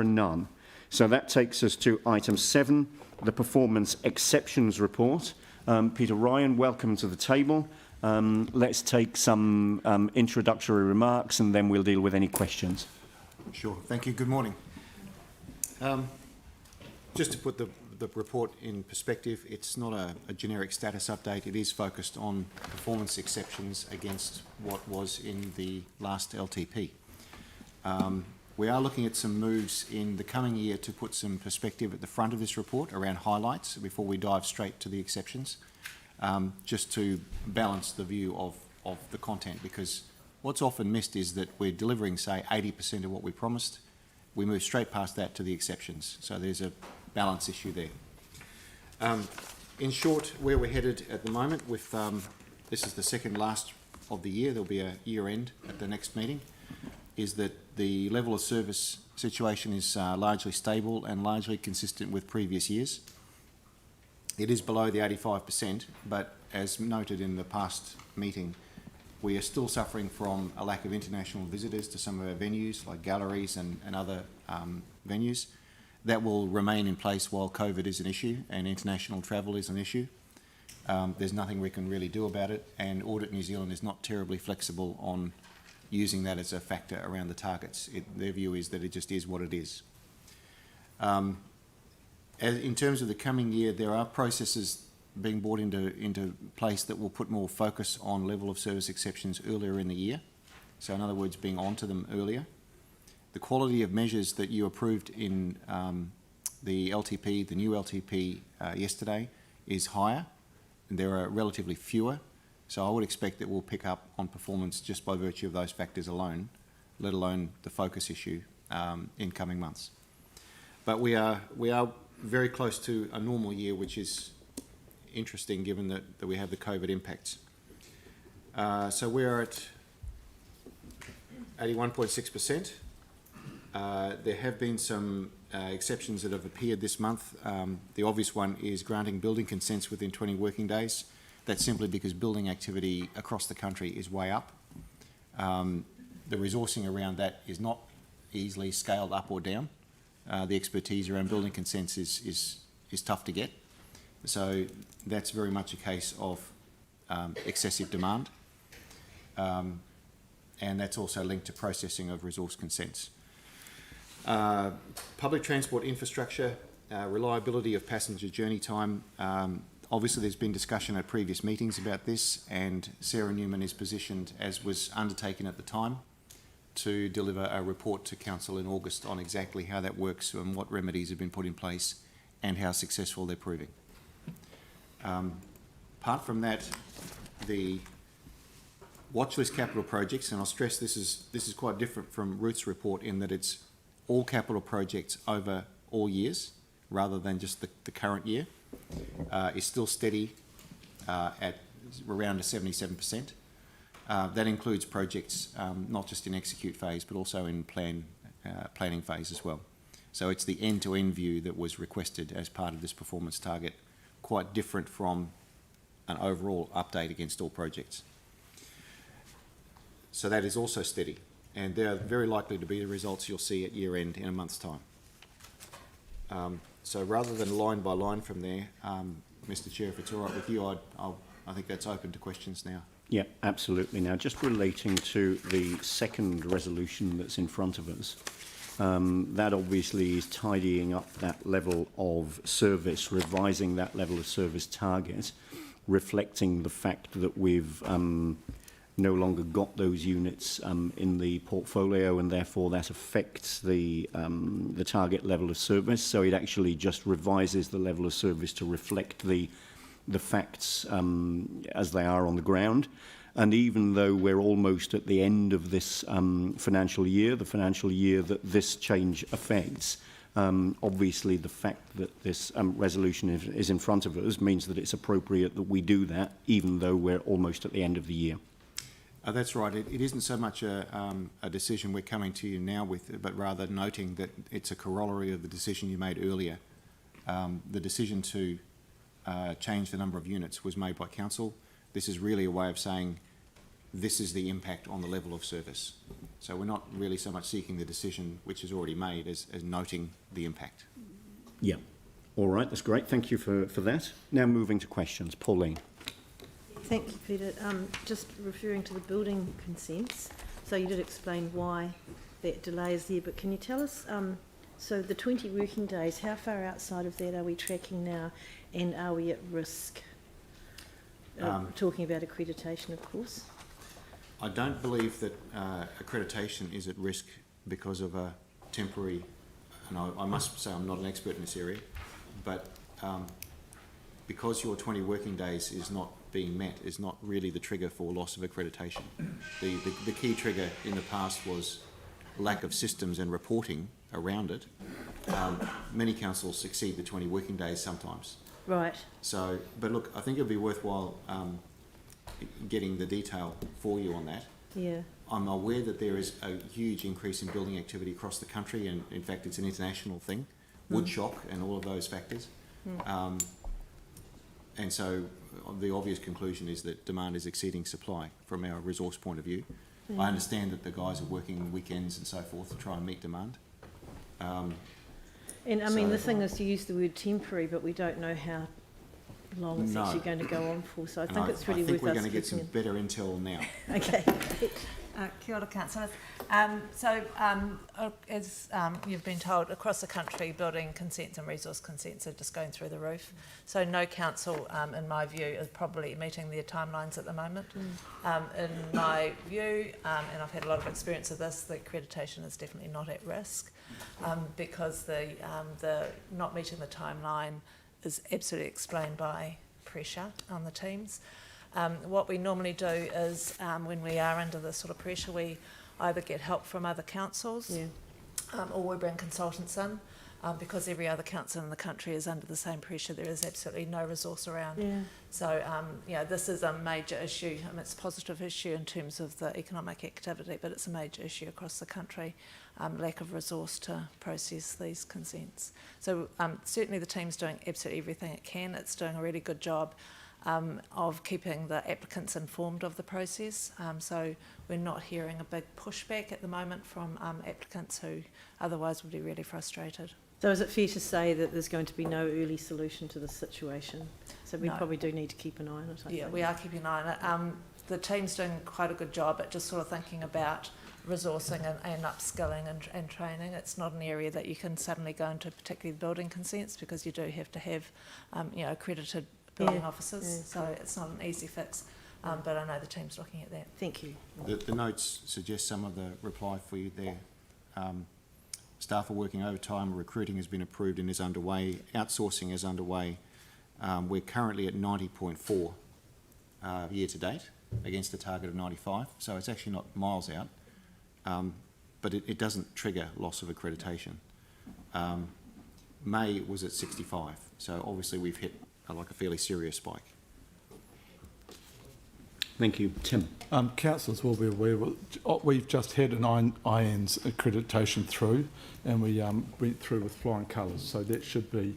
are none. So that takes us to item 7, the Performance Exceptions Report. Peter Ryan, welcome to the table. Let's take some introductory remarks and then we'll deal with any questions. Sure. Thank you. Good morning. Just to put the report in perspective, it's not a generic status update. It is focused on performance exceptions against what was in the last LTP. We are looking at some moves in the coming year to put some perspective at the front of this report around highlights before we dive straight to the exceptions, just to balance the view of the content, because what's often missed is that we're delivering, say, 80% of what we promised. We move straight past that to the exceptions. So there's a balance issue there. In short, where we're headed at the moment with, this is the second last of the year, there'll be a year end at the next meeting, is that the level of service situation is largely stable and largely consistent with previous years. It is below the 85%, but as noted in the past meeting, we are still suffering from a lack of international visitors to some of our venues like galleries and other venues. That will remain in place while COVID is an issue and international travel is an issue. There's nothing we can really do about it, and Audit New Zealand is not terribly flexible on using that as a factor around the targets. Their view is that it just is what it is. In terms of the coming year, there are processes being brought into place that will put more focus on level of service exceptions earlier in the year. So in other words, being onto them earlier. The quality of measures that you approved in the LTP, the new LTP yesterday, is higher, and there are relatively fewer. So I would expect that we'll pick up on performance just by virtue of those factors alone, let alone the focus issue in coming months. But we are very close to a normal year, which is interesting given that we have the COVID impacts. So we're at 81.6%. There have been some exceptions that have appeared this month. The obvious one is granting building consents within 20 working days. That's simply because building activity across the country is way up. The resourcing around that is not easily scaled up or down. The expertise around building consents is tough to get. So that's very much a case of excessive demand. And that's also linked to processing of resource consents. Public transport infrastructure, reliability of passenger journey time. Obviously there's been discussion at previous meetings about this, and Sarah Newman is positioned, as was undertaken at the time, to deliver a report to Council in August on exactly how that works and what remedies have been put in place and how successful they're proving. Apart from that, the watchlist capital projects, and I'll stress this is quite different from Ruth's report in that it's all capital projects over all years rather than just the current year, is still steady at around a 77%. That includes projects not just in execute phase but also in planning phase as well. So it's the end-to-end view that was requested as part of this performance target, quite different from an overall update against all projects. So that is also steady, and they are very likely to be the results you'll see at year end in a month's time. So rather than line by line from there, Mr. Chair, if it's all right with you, I think that's open to questions now. Yeah, absolutely. Now, just relating to the second resolution that's in front of us, that obviously is tidying up that level of service, revising that level of service target, reflecting the fact that we've no longer got those units in the portfolio, and therefore that affects the target level of service. So it actually just revises the level of service to reflect the facts as they are on the ground. And even though we're almost at the end of this financial year, the financial year that this change affects, obviously the fact that this resolution is in front of us means that it's appropriate that we do that, even though we're almost at the end of the year. That's right. It isn't so much a decision we're coming to you now with, but rather noting that it's a corollary of the decision you made earlier. The decision to change the number of units was made by Council. This is really a way of saying this is the impact on the level of service. So we're not really so much seeking the decision which is already made as noting the impact. Yeah. All right, that's great. Thank you for that. Now moving to questions. Pauline. Thank you, Peter. Just referring to the building consents, so you did explain why that delay is there, but can you tell us, so the 20 working days, how far outside of that are we tracking now, and are we at risk? Talking about accreditation, of course. I don't believe that accreditation is at risk because of a temporary, and I must say I'm not an expert in this area, but because your 20 working days is not being met is not really the trigger for loss of accreditation. The key trigger in the past was lack of systems and reporting around it. Many councils exceed the 20 working days sometimes. Right. So, but look, I think it'd be worthwhile getting the detail for you on that. Yeah. I'm aware that there is a huge increase in building activity across the country, and in fact it's an international thing, wood shock and all of those factors. And so the obvious conclusion is that demand is exceeding supply from our resource point of view. I understand that the guys are working weekends and so forth to try and meet demand. And I mean, the thing is, you use the word temporary, but we don't know how long it's actually going to go on for. So I think it's really worth us. I think we're going to get some better intel now. Okay. Kia ora, councillors. As you've been told, across the country, building consents and resource consents are just going through the roof. So no council, in my view, is probably meeting their timelines at the moment. In my view, and I've had a lot of experience of this, the accreditation is definitely not at risk because the not meeting the timeline is absolutely explained by pressure on the teams. What we normally do is when we are under this sort of pressure, we either get help from other councils or we bring consultants in because every other council in the country is under the same pressure. There is absolutely no resource around. So, this is a major issue. I mean, it's a positive issue in terms of the economic activity, but it's a major issue across the country, lack of resource to process these consents. So certainly the team's doing absolutely everything it can. It's doing a really good job of keeping the applicants informed of the process. So we're not hearing a big pushback at the moment from applicants who otherwise would be really frustrated. So is it fair to say that there's going to be no early solution to this situation? So we probably do need to keep an eye on it, I think. We are keeping an eye on it. The team's doing quite a good job at just sort of thinking about resourcing and upskilling and training. It's not an area that you can suddenly go into, particularly building consents, because you do have to have accredited building officers, so it's not an easy fix, but I know the team's looking at that. Thank you. The notes suggest some of the reply for you there. Staff are working overtime, recruiting has been approved and is underway, outsourcing is underway. We're currently at 90.4 year to date against a target of 95, so it's actually not miles out, but it doesn't trigger loss of accreditation. May was at 65, so obviously we've hit like a fairly serious spike. Thank you. Tim. Councillors will be aware, we've just had an IANZ accreditation through, and we went through with flying colours, so that should be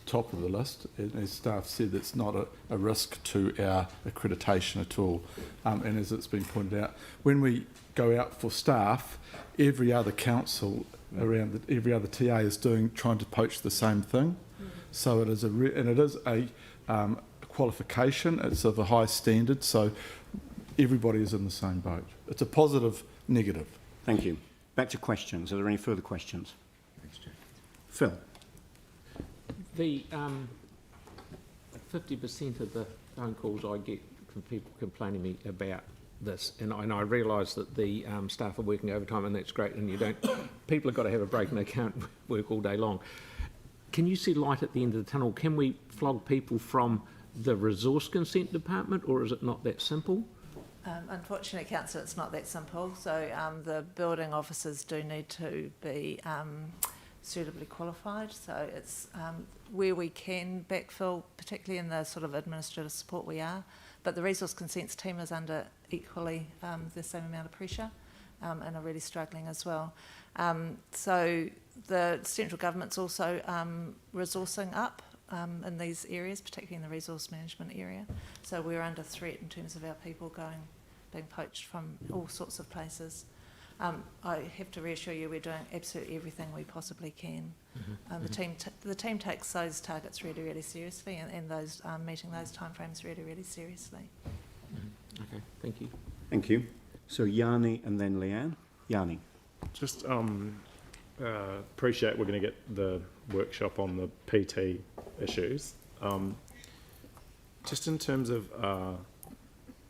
top of the list. And as staff said, it's not a risk to our accreditation at all. And as it's been pointed out, when we go out for staff, every other council around every other TA is trying to poach the same thing. So it is a qualification. It's of a high standard. So everybody is in the same boat. It's a positive, negative. Thank you. Back to questions. Are there any further questions? Phil. The 50% of the phone calls I get from people complaining to me about this, and I realise that the staff are working overtime, and that's great, and people have got to have a break and they can't work all day long. Can you see light at the end of the tunnel? Can we flog people from the resource consent department, or is it not that simple? Unfortunately, councillor, it's not that simple. So the building officers do need to be suitably qualified. So it's where we can backfill, particularly in the sort of administrative support we are. But the resource consents team is under equally the same amount of pressure and are really struggling as well. So the central government's also resourcing up in these areas, particularly in the resource management area. So we're under threat in terms of our people going being poached from all sorts of places. I have to reassure you, we're doing absolutely everything we possibly can. The team takes those targets really, really seriously, and those meeting those timeframes really, really seriously. Okay, thank you. Thank you. So Yanni and then Leanne. Yanni. Just appreciate we're going to get the workshop on the PT issues. Just in terms of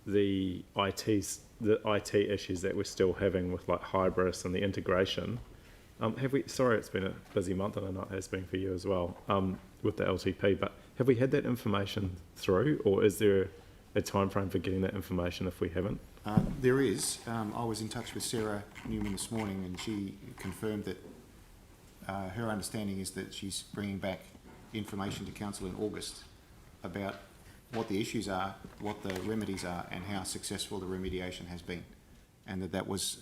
the IT issues that we're still having with like Hybris and the integration, have we? Sorry, it's been a busy month, and I know it has been for you as well with the LTP. But have we had that information through, or is there a time frame for getting that information if we haven't? There is. I was in touch with Sarah Newman this morning, and she confirmed that her understanding is that she's bringing back information to council in August about what the issues are, what the remedies are, and how successful the remediation has been, and that was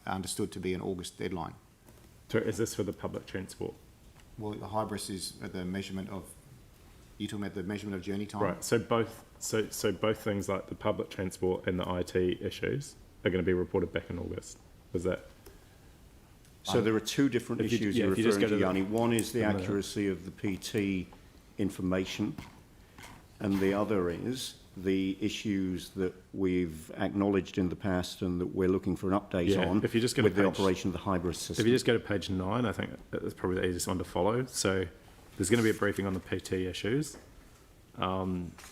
understood to be an August deadline. So is this for the public transport? Well, the Hybris is the measurement of. You talking about the measurement of journey time? Right. So both. So both things like the public transport and the IT issues are going to be reported back in August. Was that? So there are two different If you- issues yeah, you're if you just referring to, go to the- Yanni. One is the accuracy of the PT information, and the other is the issues that we've acknowledged in the past and that we're looking for an update Yeah, on if you just go to with the page- operation of the hybrid If system. you just go to page 9, I think that's probably the easiest one to follow. So there's going to be a briefing on the PT issues.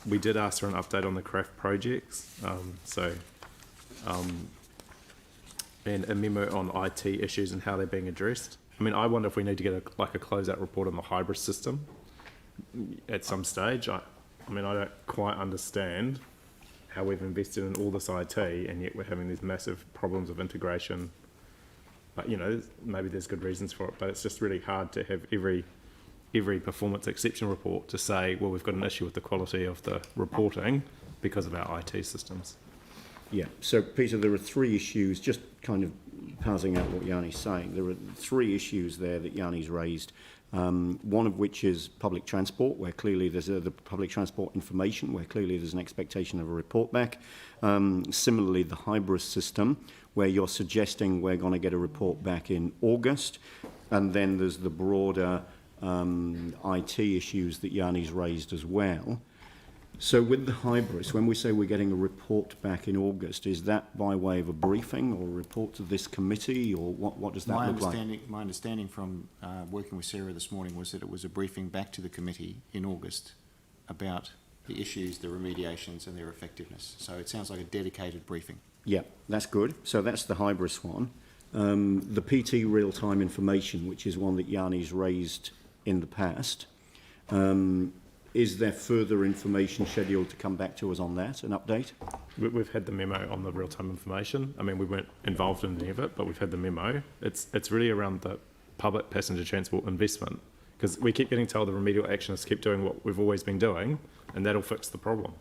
We did ask for an update on the craft projects. And a memo on IT issues and how they're being addressed. I mean, I wonder if we need to get a closeout report on the hybrid system at some stage. I mean, I don't quite understand how we've invested in all this IT and yet we're having these massive problems of integration. But, you know, maybe there's good reasons for it, but it's just really hard to have every performance exception report to say, well, we've got an issue with the quality of the reporting because of our IT systems. Yeah, so Peter, there are three issues, just kind of parsing out what Yanni's saying. There are three issues there that Yanni's raised. One of which is public transport, where clearly there's the public transport information, where clearly there's an expectation of a report back. Similarly, the hybrid system, where you're suggesting we're going to get a report back in August. And then there's the broader IT issues that Yanni's raised as well. So with the Hybris, when we say we're getting a report back in August, is that by way of a briefing or a report to this committee, or what does that look like? My understanding from working with Sarah this morning was that it was a briefing back to the committee in August about the issues, the remediations and their effectiveness. So it sounds like a dedicated briefing. Yeah, that's good. So that's the Hybris one. The PT real-time information, which is one that Yanni's raised in the past. Is there further information scheduled to come back to us on that, an update? We've had the memo on the real-time information. I mean, we weren't involved in any of it, but we've had the memo. It's really around the public passenger transport investment, because we keep getting told the remedial actions keep doing what we've always been doing, and that'll fix the problem.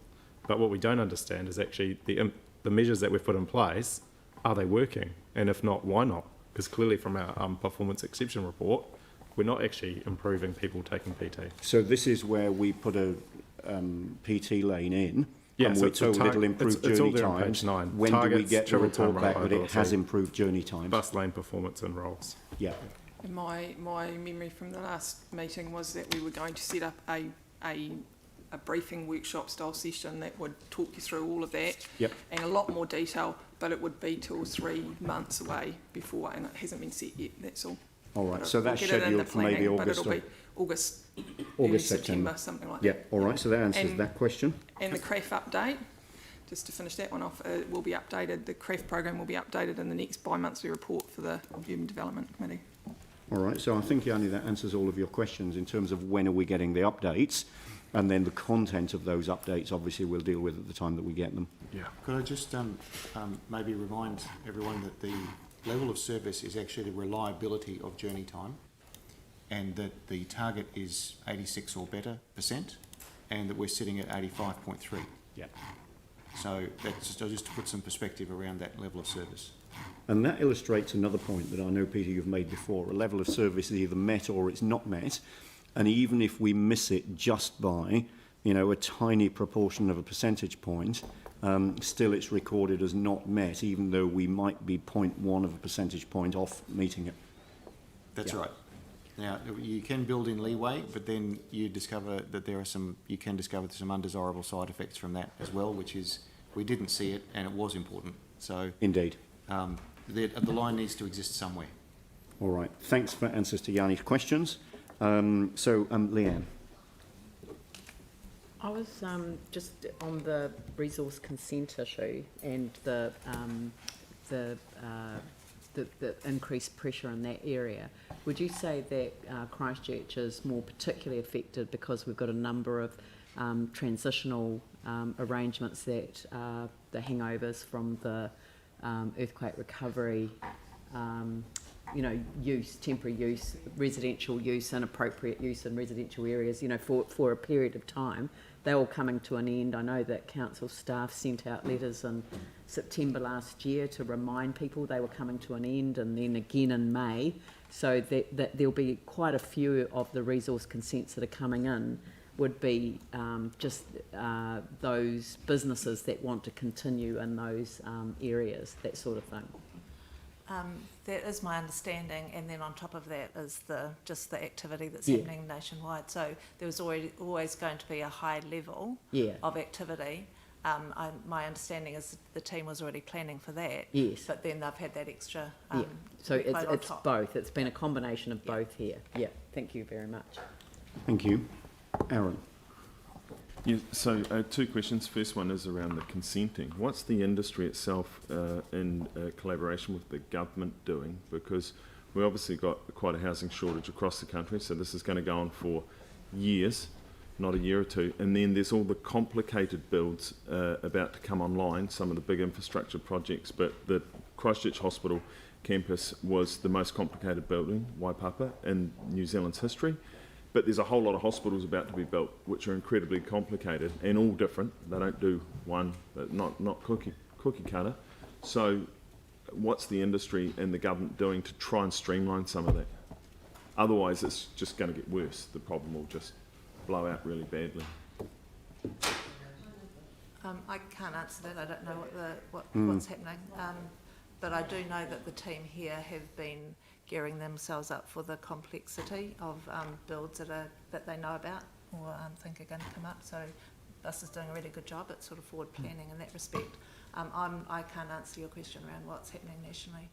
But what we don't understand is actually the measures that we've put in place, are they working? And if not, why not? Because clearly from our performance exception report, we're not actually improving people taking PT. So this is where we put a PT lane in, Yeah, and so we're it's a told it'll it's improve all journey there on times. page 9. When do we Targets, get the travel time, report back that it reliability, has improved journey times? bus lane performance and roles. Yeah. And my memory from the last meeting was that we were going to set up a briefing workshop style session that would talk you through all of that Yep. and a lot more detail, but it would be 2 or 3 months away before, and it hasn't been set yet, that's all. All right, But so we'll that's get it in the scheduled for maybe planning, but August it'll or... be August, August, early September. something like Yeah, that. all right, so that answers And- that question. And the CREF update, just to finish that one off, will be updated, the CREF program will be updated in the next bi-monthly report for the Urban Development Committee. All right, so I think, Yanni, that answers all of your questions in terms of when are we getting the updates, and then the content of those updates, obviously, we'll deal with at the time that we get them. Yeah. Could I just maybe remind everyone that the level of service is actually the reliability of journey time, and that the target is 86 or better %, and that we're sitting at 85.3. Yeah. So that's just to put some perspective around that level of service. And that illustrates another point that I know, Peter, you've made before. A level of service is either met or it's not met. And even if we miss it just by, a tiny proportion of a percentage point, still it's recorded as not met, even though we might be 0.1 of a percentage point off meeting it. That's Yeah. right. Now, you can build in leeway, but then you discover that you can discover some undesirable side effects from that as well, which is, we didn't see it and it was important. So Indeed. the line needs to exist somewhere. All right. Thanks for answers to Yanni's questions. Leanne. I was just on the resource consent issue and the increased pressure in that area. Would you say that Christchurch is more particularly affected because we've got a number of transitional arrangements that are the hangovers from the earthquake recovery, use, temporary use, residential use, inappropriate use in residential areas, for a period of time? They're all coming to an end. I know that council staff sent out letters in September last year to remind people they were coming to an end, and then again in May, so that there'll be quite a few of the resource consents that are coming in would be those businesses that want to continue in those areas, that sort of thing. That is my understanding, and then on top of that is the activity that's Yeah. happening nationwide. So there was always going to be a high level Yeah. of activity. My understanding is the team was already planning for that. Yes. But then they've had that extra. Yeah. So workload on it's top. both. It's been a combination of both here. Yeah. Thank you very much. Thank you. Aaron. Yeah, so two questions. First one is around the consenting. What's the industry itself in collaboration with the government doing? Because we obviously got quite a housing shortage across the country, so this is going to go on for years, not a year or two. And then there's all the complicated builds about to come online, some of the big infrastructure projects, but the Christchurch Hospital campus was the most complicated building, Waipapa, in New Zealand's history. But there's a whole lot of hospitals about to be built which are incredibly complicated and all different. They don't do one, not cookie cutter. So what's the industry and the government doing to try and streamline some of that? Otherwise it's just going to get worse. The problem will just blow out really badly. I can't answer that. I don't know what's happening. But I do know that the team here have been gearing themselves up for the complexity of builds that they know about or think are going to come up. So BUS is doing a really good job at sort of forward planning in that respect. I can't answer your question around what's happening nationally.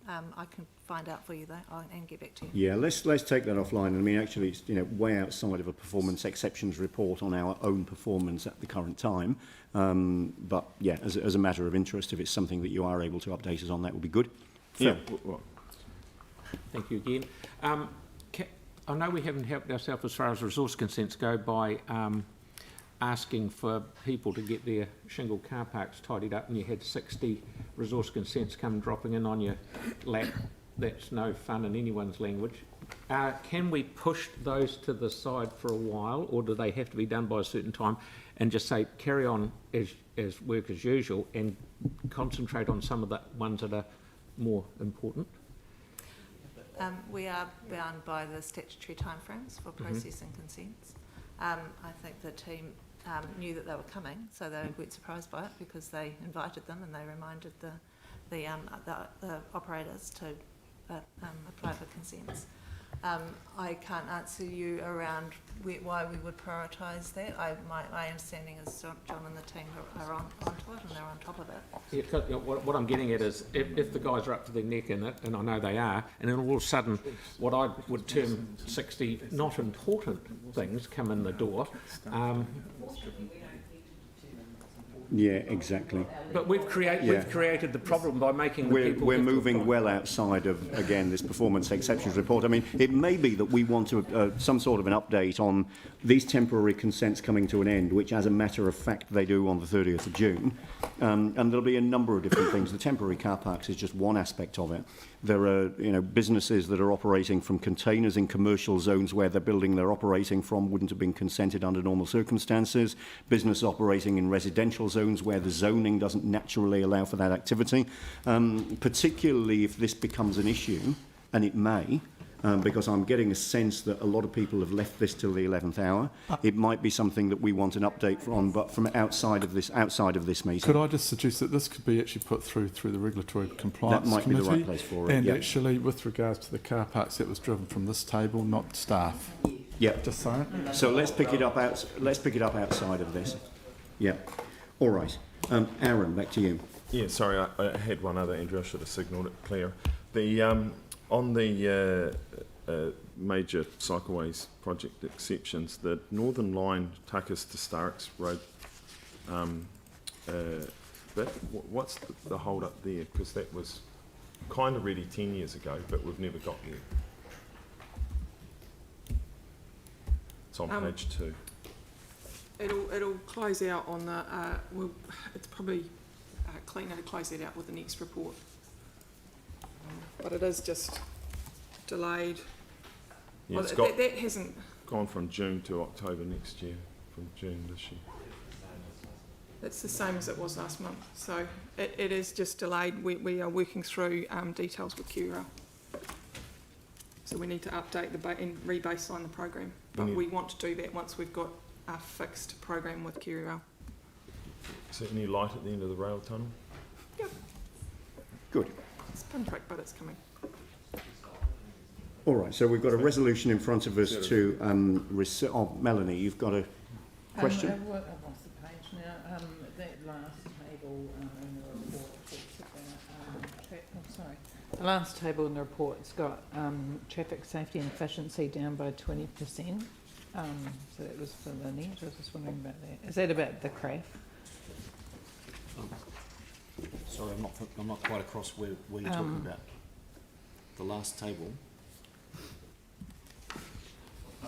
I can find out for you though and get back to you. Yeah, let's take that offline. I mean, actually, it's way outside of a performance exceptions report on our own performance at the current time. But yeah, as a matter of interest, if it's something that you are able to update us on, that would be good. Yeah. Thank you again. I know we haven't helped ourselves as far as resource consents go by asking for people to get their shingle car parks tidied up, and you had 60 resource consents come dropping in on your lap. That's no fun in anyone's language. Can we push those to the side for a while, or do they have to be done by a certain time and just say carry on as work as usual and concentrate on some of the ones that are more important? We are bound by the statutory timeframes for processing consents. I think the team knew that they were coming, so they weren't surprised by it because they invited them and they reminded the operators to apply for consents. I can't answer you around why we would prioritise that. My understanding is John and the team are on to it and they're on top of it. Yeah, what I'm getting at is if the guys are up to their neck in it, and I know they are, and then all of a sudden what I would term 60 not important things come in the door. Yeah, exactly. But we've created the problem by making the people... We're moving well outside of, again, this performance exceptions report. I mean, it may be that we want to some sort of an update on these temporary consents coming to an end, which, as a matter of fact, they do on the 30th of June. And there'll be a number of different things. The temporary car parks is just one aspect of it. There are, businesses that are operating from containers in commercial zones where the building they're operating from wouldn't have been consented under normal circumstances. Business operating in residential zones where the zoning doesn't naturally allow for that activity. Particularly if this becomes an issue, and it may, because I'm getting a sense that a lot of people have left this till the 11th hour. It might be something that we want an update from, but from outside of this meeting. Could I just suggest that this could be actually put through the Regulatory Compliance That might Committee? be the right place for it. And yeah. actually, with regards to the car parks, that was driven from this table, not staff. Yeah. Just saying. So let's pick it up outside of this. Yeah. All right. Aaron, back to you. Yeah, sorry, I had one other, Andrew. I should have signalled it clear. The on the major cycleways project exceptions, the northern line Tuckers to Starks Road bit, what's the hold up there? Because that was kind of ready 10 years ago, but we've never got there. It's on page 2. It'll close out on the, it's probably cleaner to close that out with the next report. But it is just delayed. Yeah, Well, it's got that hasn't, gone from June to October next year, from June this year. it's the same as it was last month. So it is just delayed. We are working through details with QRL. So we need to update and re-baseline the program. But we want to do that once we've got a fixed program with QRL. Is there any light at the end of the rail tunnel? Yep. Good. It's pinprick, but it's coming. All right. So we've got a resolution in front of us to Melanie, you've got a question? I've lost the page now. That last table in the report talks about the last table in the report, it's got traffic safety and efficiency down by 20%. So that was for the net. I was just wondering about that. Is that about the CRAF? Sorry, I'm not quite across where you're talking about. The last table.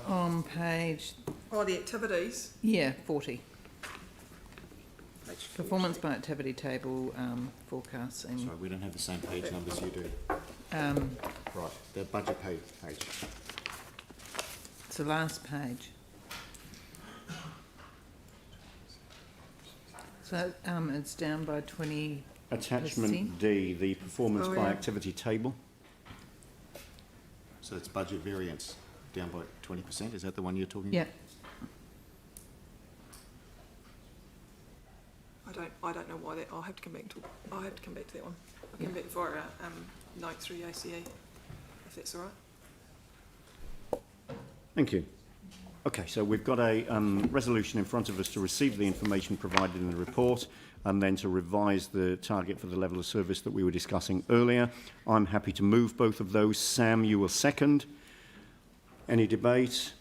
On page, Oh, the activities. 40. Page 40. Performance by activity table, forecasting. Sorry, we don't have the same page numbers you do. Right, the budget page. It's the last page. So it's down by 20%. Attachment D, the performance by activity table. So it's budget variance down by 20%. Is that the one you're talking Yeah. I don't know why that. I'll have to come back to that one. I'll come back for a note through the ACE, if that's all right. Thank you. Okay, so we've got a resolution in front of us to receive the information provided in the report and then to revise the target for the level of service that we were discussing earlier. I'm happy to move both of those. Sam, you will second. Any debate?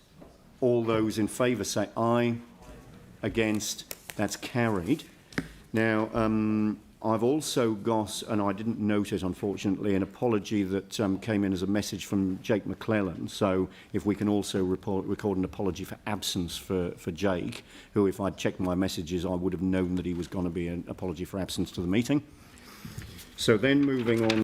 All those in favour say aye. Against? That's carried. Now, I've also got, and I didn't note it unfortunately, an apology that came in as a message from Jake McClellan. So if we can also record an apology for absence for Jake, who if I'd checked my messages, I would have known that he was going to be an apology for absence to the meeting. So then moving on